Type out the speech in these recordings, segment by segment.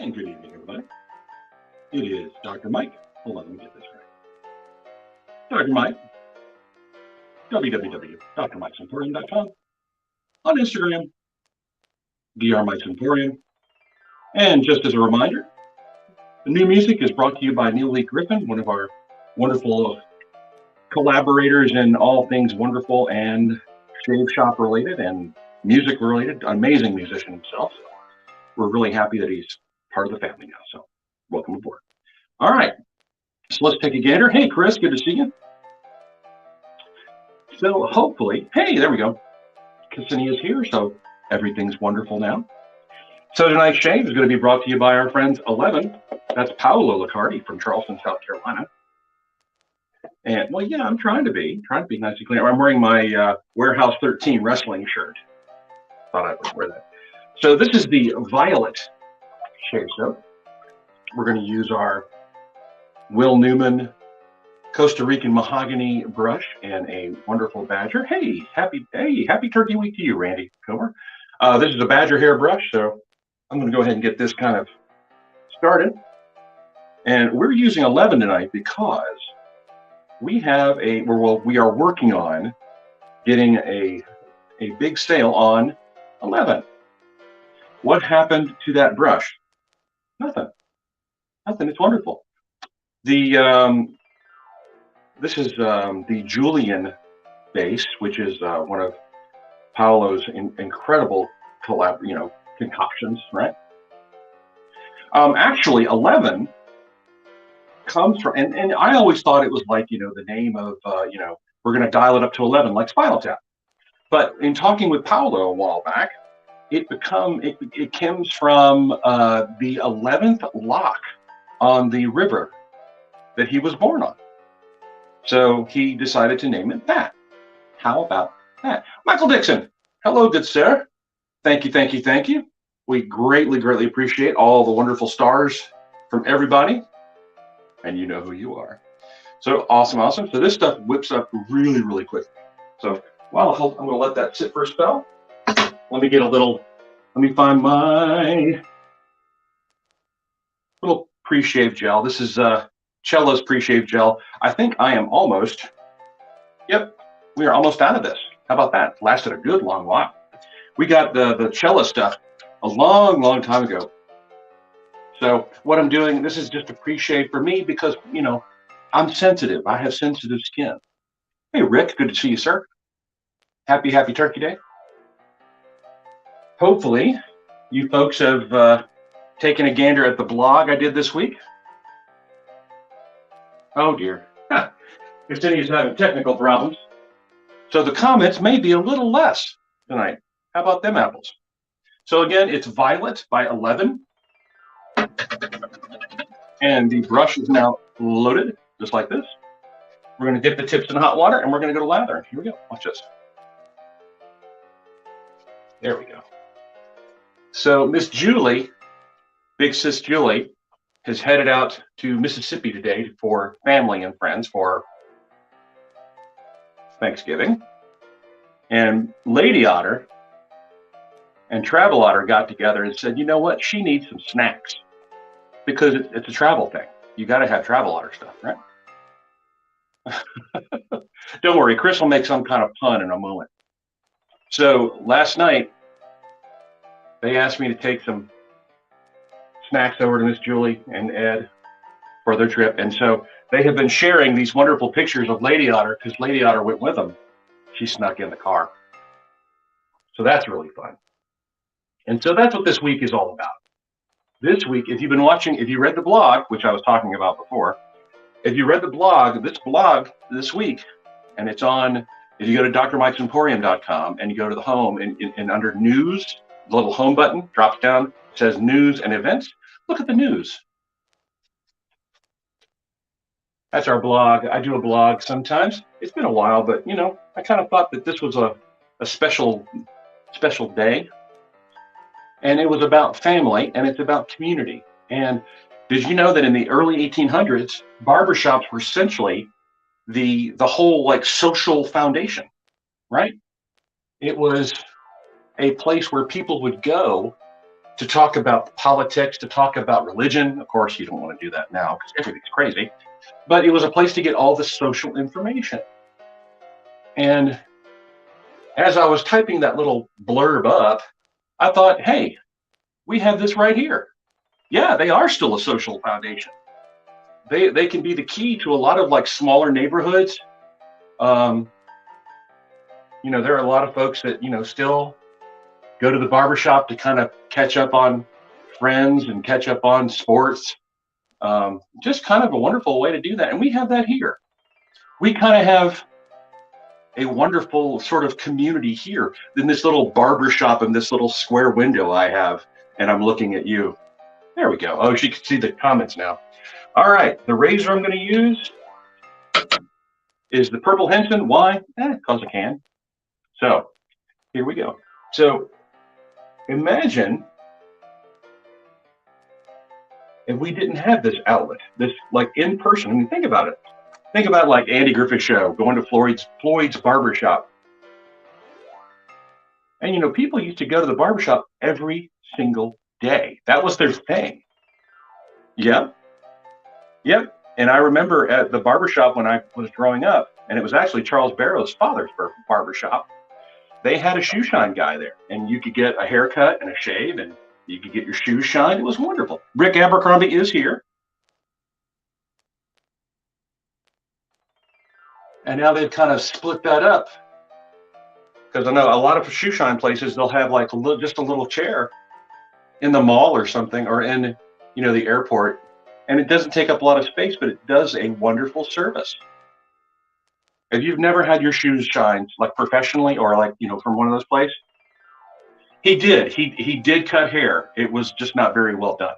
And good evening, everybody. It is Dr. Mike. Hold on, let me get this right. Dr. Mike, www.drmikesemporium.com. On Instagram, Dr. Mike's Emporium. And just as a reminder, the new music is brought to you by Neil Lee Griffin, one of our wonderful collaborators in all things wonderful and shave shop related and music related. Amazing musician himself. So we're really happy that he's part of the family now. So welcome aboard. All right. So let's take a gander. Hey, Chris, good to see you. So hopefully, hey, there we go. Cassini is here, so everything's wonderful now. So tonight's shave is going to be brought to you by our friends 11. That's Paolo Licardi from Charleston, South Carolina. And well, yeah, I'm trying to be nice and clean. I'm wearing my Warehouse 13 wrestling shirt. Thought I would wear that. So this is the Violet shave soap. We're going to use our Will Newman Costa Rican mahogany brush and a wonderful badger. Hey, happy Turkey Week to you, Randy Comer. This is a badger hair brush, so I'm going to go ahead and get this kind of started. And we're using 11 tonight because we have we are working on getting a big sale on 11. What happened to that brush? Nothing. It's wonderful. This is the Julian base, which is one of Paolo's incredible concoctions, right? Actually, 11 comes from, and I always thought it was like, the name of, we're going to dial it up to 11, like Spinal Tap. But in talking with Paolo a while back, it comes from the 11th lock on the river that he was born on. So he decided to name it that. How about that? Michael Dixon, hello, good sir. Thank you. We greatly appreciate all the wonderful stars from everybody. And you know who you are. So awesome. So this stuff whips up really quick. So I'm going to let that sit for a spell. Let me find my little pre-shave gel. This is Cello's pre-shave gel. I think I am almost, we are almost out of this. How about that? Lasted a good long while. We got the Cello stuff a long time ago. So what I'm doing, this is just a pre-shave for me because, I'm sensitive. I have sensitive skin. Hey, Rick, good to see you, sir. Happy Turkey Day. Hopefully, you folks have taken a gander at the blog I did this week. Oh, dear. Christini's having technical problems. So the comments may be a little less tonight. How about them apples? So again, it's Violet by 11. And the brush is now loaded, just like this. We're going to dip the tips in hot water, and we're going to go to lather. Here we go. Watch this. There we go. So Miss Julie, Big Sis Julie, has headed out to Mississippi today for family and friends for Thanksgiving. And Lady Otter and Travel Otter got together and said, you know what? She needs some snacks because it's a travel thing. You got to have Travel Otter stuff, right? Don't worry, Chris will make some kind of pun in a moment. So last night, they asked me to take some snacks over to Miss Julie and Ed for their trip. And so they have been sharing these wonderful pictures of Lady Otter because Lady Otter went with them. She snuck in the car. So that's really fun. And so that's what this week is all about. This week, if you read the blog, which I was talking about before, if you read the blog this week, and it's on, if you go to drmikesemporium.com and you go to the home and under news, the little home button drops down, says news and events. Look at the news. That's our blog. I do a blog sometimes. It's been a while, but I kind of thought that this was a special day. And it was about family and it's about community. And did you know that in the early 1800s, barbershops were essentially the whole social foundation, right? It was a place where people would go to talk about politics, to talk about religion. Of course, you don't want to do that now because everything's crazy. But it was a place to get all the social information. And as I was typing that little blurb up, I thought, hey, we have this right here. Yeah, they are still a social foundation. They can be the key to a lot of like smaller neighborhoods. There are a lot of folks that, still go to the barbershop to kind of catch up on friends and catch up on sports. Just kind of a wonderful way to do that. And we have that here. We kind of have a wonderful sort of community here in this little barbershop in this little square window I have. And I'm looking at you. There we go. Oh, she can see the comments now. All right. The razor I'm going to use is the Purple Henson. Why? Because I can. So here we go. So imagine if we didn't have this outlet, this like in person. I mean, think about it. Think about like Andy Griffith Show, going to Floyd's barbershop. And people used to go to the barbershop every single day. That was their thing. Yep. And I remember at the barbershop when I was growing up, and it was actually Charles Barrow's father's barbershop, they had a shoe shine guy there, and you could get a haircut and a shave, and you could get your shoes shined. It was wonderful. Rick Abercrombie is here. And now they've kind of split that up, because I know a lot of shoe shine places, they'll have like just a little chair in the mall or something, or in the airport, and it doesn't take up a lot of space, but it does a wonderful service. If you've never had your shoes shined like professionally or like from one of those places, he did cut hair. It was just not very well done.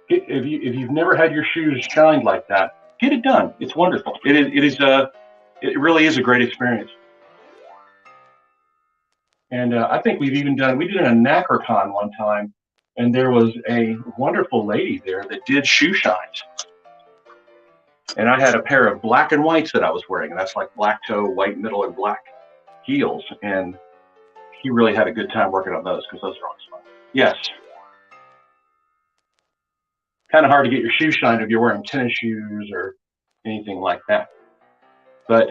If you've never had your shoes shined like that, get it done. It's wonderful. It really is a great experience. And I think we did a NACRCon one time, and there was a wonderful lady there that did shoe shines. And I had a pair of black and whites that I was wearing, and that's like black toe, white middle, and black heels. And he really had a good time working on those, because those are always fun. Yes. Kind of hard to get your shoes shined if you're wearing tennis shoes or anything like that. But,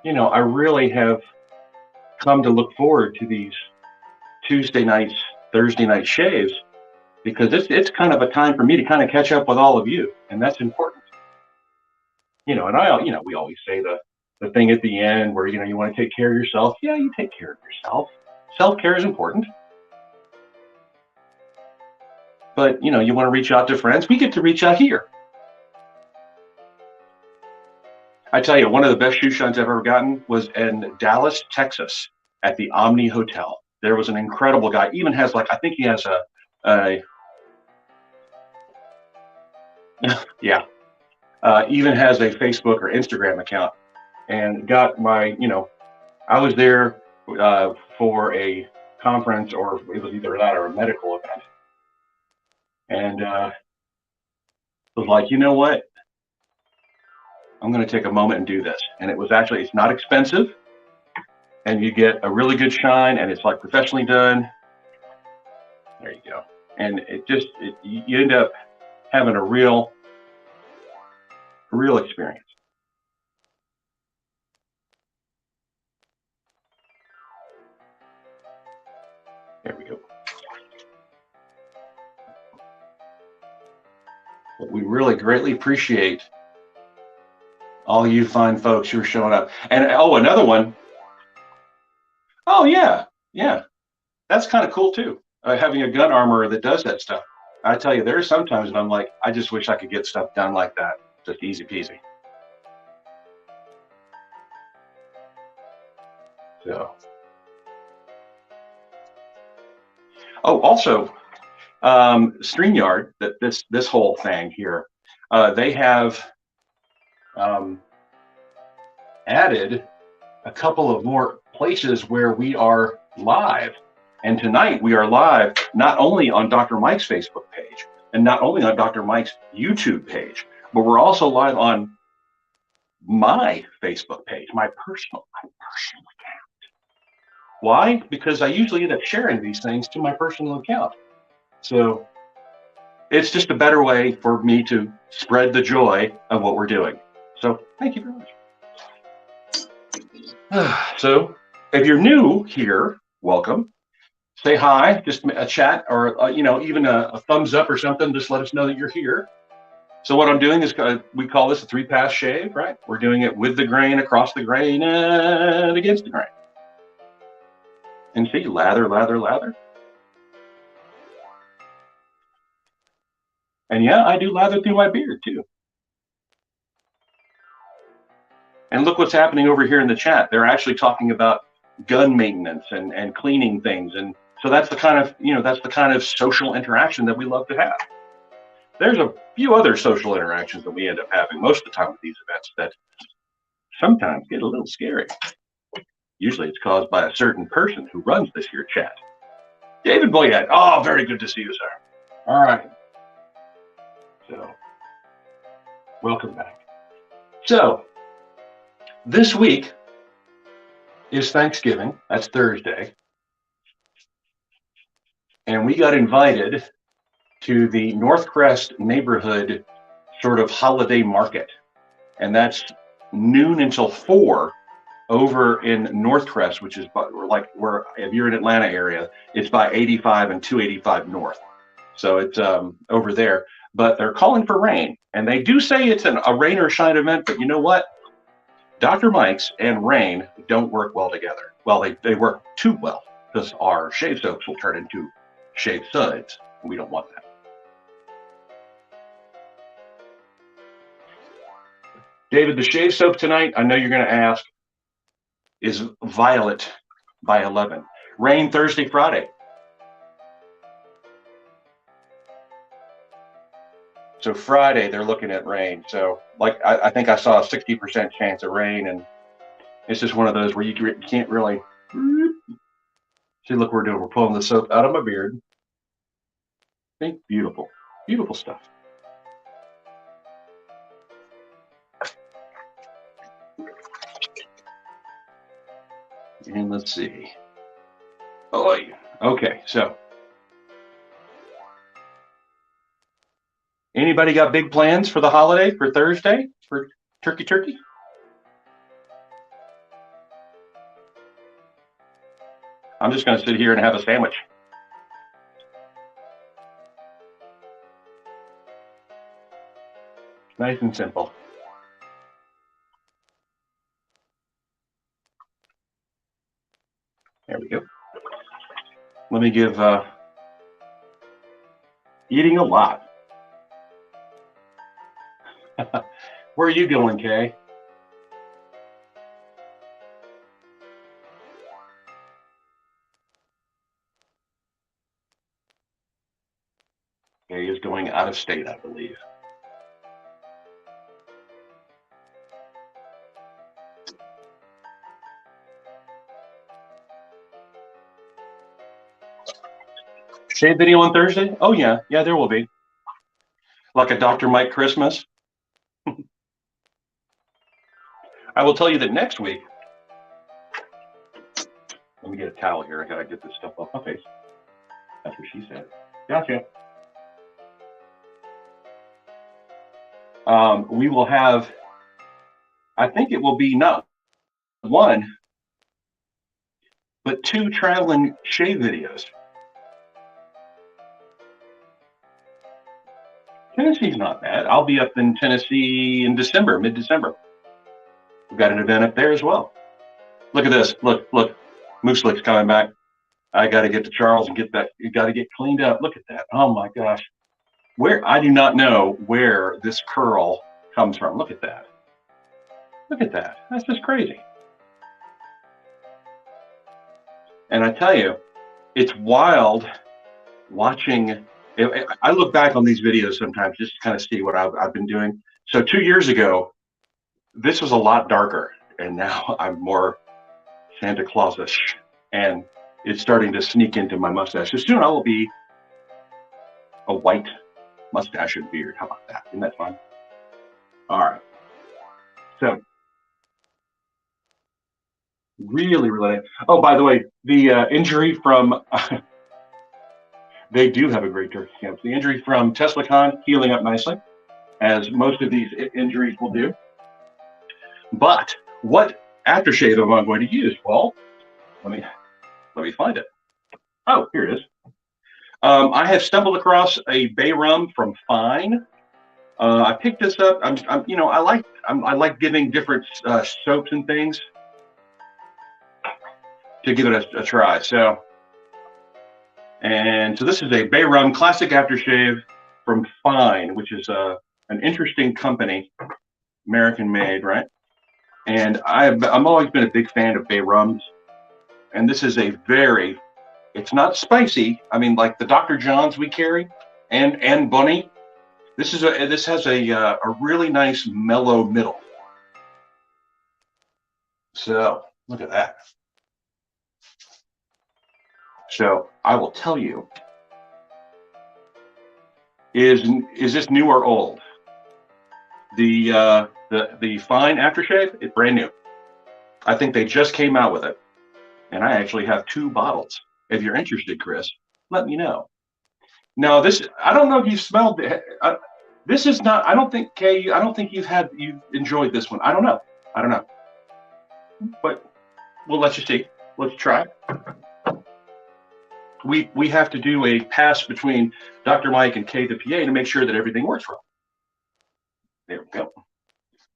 I really have come to look forward to these Tuesday nights, Thursday night shaves, because it's kind of a time for me to kind of catch up with all of you, and that's important. And we always say the thing at the end where you want to take care of yourself. Yeah, you take care of yourself. Self-care is important. But you want to reach out to friends. We get to reach out here. I tell you, one of the best shoe shines I've ever gotten was in Dallas, Texas, at the Omni Hotel. There was an incredible guy. Even has I think he has even has a Facebook or Instagram account, and got my, I was there for a conference, or it was either that or a medical event. And was like, you know what? I'm going to take a moment and do this. And it's not expensive, and you get a really good shine, and it's like professionally done. There you go. And you end up having a real experience. There we go. But we really greatly appreciate all you fine folks who are showing up. And another one. Oh yeah. That's kind of cool too. Having a gun armorer that does that stuff. I tell you, there are some times when I'm like, I just wish I could get stuff done like that. Just easy peasy. So. Oh, also, StreamYard, that this whole thing here, they have added a couple of more places where we are live. And tonight we are live not only on Dr. Mike's Facebook page and not only on Dr. Mike's YouTube page, but we're also live on my Facebook page, my personal account. Why? Because I usually end up sharing these things to my personal account. So it's just a better way for me to spread the joy of what we're doing. So thank you very much. So if you're new here, welcome. Say hi, just a chat, or even a thumbs up or something. Just let us know that you're here. So what I'm doing is we call this a 3-pass shave, right? We're doing it with the grain, across the grain, and against the grain. And see, lather, lather, lather. And yeah, I do lather through my beard too. And look what's happening over here in the chat. They're actually talking about gun maintenance and cleaning things. And so that's the kind of social interaction that we love to have. There's a few other social interactions that we end up having most of the time with these events that sometimes get a little scary. Usually it's caused by a certain person who runs this here chat. David Boyette. Oh, very good to see you, sir. All right. So, welcome back. So, this week is Thanksgiving. That's Thursday. And we got invited to the Northcrest neighborhood sort of holiday market. And that's noon until 4 over in Northcrest, which is like where, if you're in Atlanta area, it's by 85 and 285 North. So it's over there. But they're calling for rain. And they do say it's a rain or shine event, but you know what? Dr. Mike's and rain don't work well together. Well, they work too well because our shave soaps will turn into shave suds. We don't want that. David, the shave soap tonight, I know you're going to ask, is Violet by 11. Rain Thursday, Friday. So Friday, they're looking at rain. So like I think I saw a 60% chance of rain, and it's just one of those where you can't really see. Look, we're pulling the soap out of my beard. See, beautiful, beautiful stuff. And let's see. Oh, okay. So, anybody got big plans for the holiday for Thursday for turkey? I'm just going to sit here and have a sandwich. Nice and simple. There we go. Let me give eating a lot. Where are you going, Kay? Kay is going out of state, I believe. Shave video on Thursday? Oh, yeah. Yeah, there will be. Like a Dr. Mike Christmas. I will tell you that next week, let me get a towel here. I got to get this stuff off my face. That's what she said. Gotcha. We will have, I think it will be not one, but 2 traveling shave videos. Tennessee's not bad. I'll be up in Tennessee in December, mid-December. We've got an event up there as well. Look at this. Look. Moose Lick's coming back. I got to get to Charles and get that. You got to get cleaned up. Look at that. Oh, my gosh. I do not know where this curl comes from. Look at that. Look at that. That's just crazy. And I tell you, it's wild watching. I look back on these videos sometimes just to kind of see what I've been doing. So 2 years ago, this was a lot darker, and now I'm more Santa Claus-ish, and it's starting to sneak into my mustache. So soon I will be a white mustache and beard. How about that? Isn't that fun? All right. So Really, really. Oh, by the way, the injury from they do have a great turkey camp. The injury from TeslaCon healing up nicely, as most of these injuries will do. But what aftershave am I going to use? Well, let me find it. Oh, here it is. I have stumbled across a bay rum from Fine. I picked this up. I like giving different soaps and things to give it a try. So this is a bay rum classic aftershave from Fine, which is an interesting company, American made, right? And I'm always been a big fan of bay rums, and this is it's not spicy. I mean, like the Dr. John's we carry, and Bunny. This has a really nice mellow middle. So look at that. So I will tell you, is this new or old? The Fine aftershave, it's brand new. I think they just came out with it, and I actually have 2 bottles. If you're interested, Chris, let me know. Now I don't know if you've smelled it. This is not. I don't think Kay. I don't think you've enjoyed this one. I don't know. But we'll let you see. Let's try. We have to do a pass between Dr. Mike and Kay the PA to make sure that everything works well. There we go.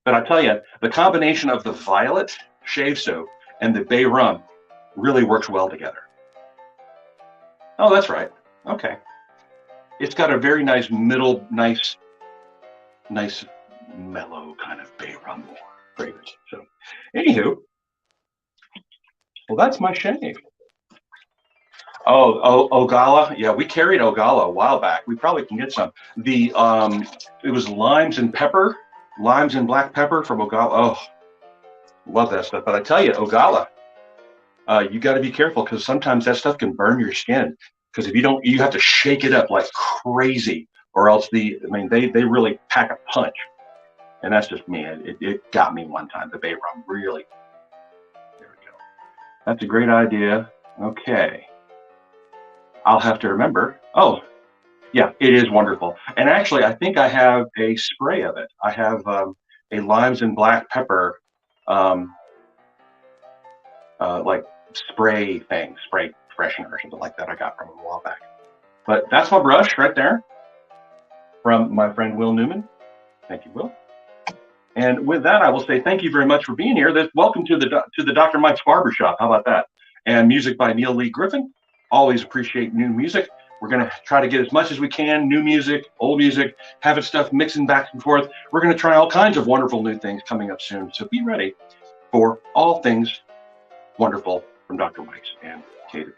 But I tell you, the combination of the violet shave soap and the bay rum really works well together. Oh, that's right. Okay. It's got a very nice middle, nice mellow kind of bay rum fragrance. So, anywho, well, that's my shave. Oh, Ogala. Yeah, we carried Ogala a while back. We probably can get some. It was limes and black pepper from Ogala. Oh, love that stuff. But I tell you, Ogala, you got to be careful because sometimes that stuff can burn your skin. Because if you don't, you have to shake it up like crazy, or else they really pack a punch. And that's just me. It got me one time. The bay rum really. There we go. That's a great idea. Okay. I'll have to remember. Oh, yeah, it is wonderful. And actually, I think I have a spray of it. I have a limes and black pepper, like spray freshener or something like that I got from a while back. But that's my brush right there from my friend Will Newman. Thank you, Will. And with that, I will say thank you very much for being here. Welcome to the Dr. Mike's Barbershop. How about that? And music by Neil Lee Griffin. Always appreciate new music. We're going to try to get as much as we can, new music, old music, having stuff mixing back and forth. We're going to try all kinds of wonderful new things coming up soon. So be ready for all things wonderful from Dr. Mike's and KWPA.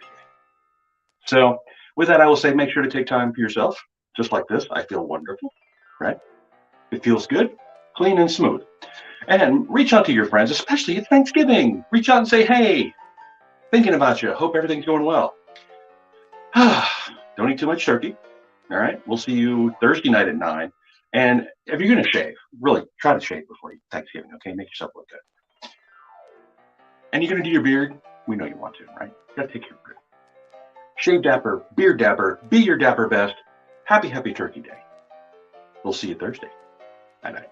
So with that, I will say make sure to take time for yourself. Just like this, I feel wonderful, right? It feels good, clean and smooth. And reach out to your friends, especially at Thanksgiving. Reach out and say, hey, thinking about you. Hope everything's going well. Don't eat too much turkey. All right. We'll see you Thursday night at 9. And if you're going to shave, really try to shave before Thanksgiving. Okay. Make yourself look good. And you're going to do your beard. We know you want to, right? You got to take care of your beard. Shave dapper, beard dapper, be your dapper best. Happy Turkey Day. We'll see you Thursday. Night night.